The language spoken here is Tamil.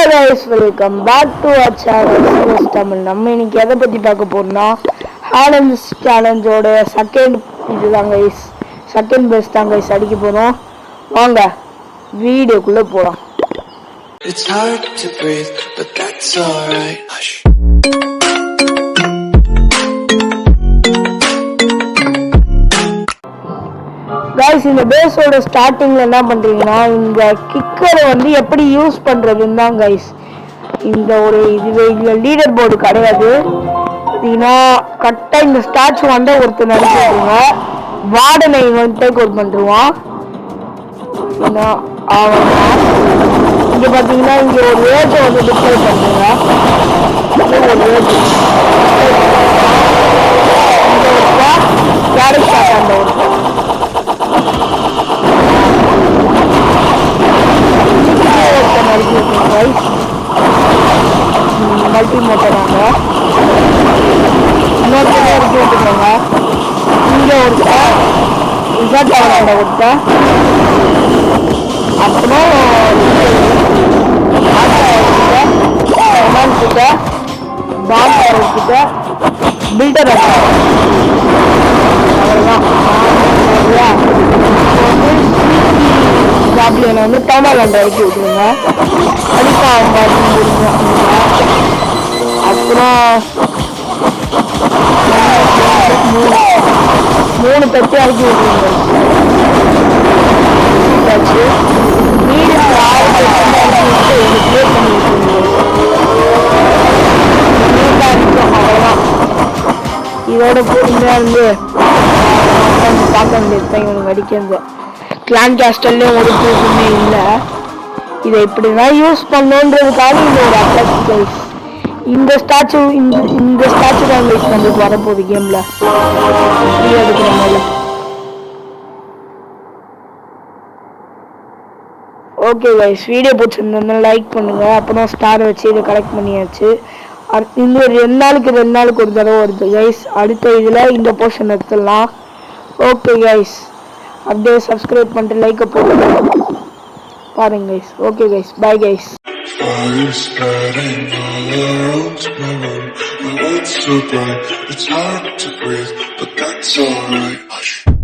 guys, welcome back to our channel CS Tamil. நம்ம இன்னைக்கு எதை பத்தி பார்க்க போறோம்னா ஹாலண்ட்ஸ் சேலஞ்சோட செகண்ட் இதுதான் guys. செகண்ட் பெஸ்ட் தான் guys அடிக்க போறோம். வாங்க வீடியோக்குள்ள போலாம். It's hard to breathe, but that's all right. guys, இந்த பேஸோட ஸ்டார்டிங்ல என்ன பண்றீங்கன்னா இந்த கிக்கரை வந்து எப்படி யூஸ் பண்றதுன்னு தான் guys. இந்த ஒரு இதுவே இதுல லீடர் போர்டு கிடையாது. பார்த்தீங்கன்னா கரெக்டாக இந்த ஸ்டாச்சு வந்து ஒருத்தர் நினைச்சிருங்க வார்டனை வந்து டேக் அவுட் பண்ணிருவான். இங்க பாத்தீங்கன்னா இங்க ஒரு ஏஜை வந்து டிஸ்பிளே பண்றீங்க. ஒரு ஏஜ் அந்த ஒரு மல்டி மோட்டராங்க இன்னொருத்தர் இறக்கி விட்டுக்கோங்க. இங்க ஒருத்தர் இசாட்டாவோட ஒருத்தர் அப்புறம் கிட்ட பாம்பர் கிட்ட பில்டர் அவ்வளோதான். ஜாப்லியனை வந்து டோமாலாண்ட் இறக்கி விட்டுருங்க. அடிப்பா அப்புறம் மூணு தட்டி இறக்கி விட்டுருங்க. வீடு அவ்வளோதான். இதோட பொறுமையா இருந்து பார்க்க வேண்டியது இவனுக்கு அடிக்கிறது. கிளான் கேஸ்டல்லையும் ஒரு ப்ரூஃபுமே இல்லை. இதை இப்படிதான் யூஸ் பண்ணணுன்றதுக்காக இந்த ஒரு அப்ளை இந்த ஸ்டாச்சு தான் யூஸ் பண்ணுறது வரப்போகுது கேம்ல எடுக்கிற மாதிரி. ஓகே கைஸ், வீடியோ பிடிச்சிருந்தா லைக் பண்ணுங்க. அப்புறம் ஸ்டார் வச்சு இதை கலெக்ட் பண்ணியாச்சு. இந்த ஒரு 2 நாளுக்கு ஒரு தடவை வருது கைஸ். அடுத்த இதில் இந்த போர்ஷன் எடுத்துடலாம். ஓகே கைஸ், அப்படியே சப்ஸ்கிரைப் பண்ணிட்டு லைக்கை போடுங்க பாருங்க guys. Okay guys, bye guys. Fire spreading all around my room. The lights so bright, it's hard to breathe, but that's alright.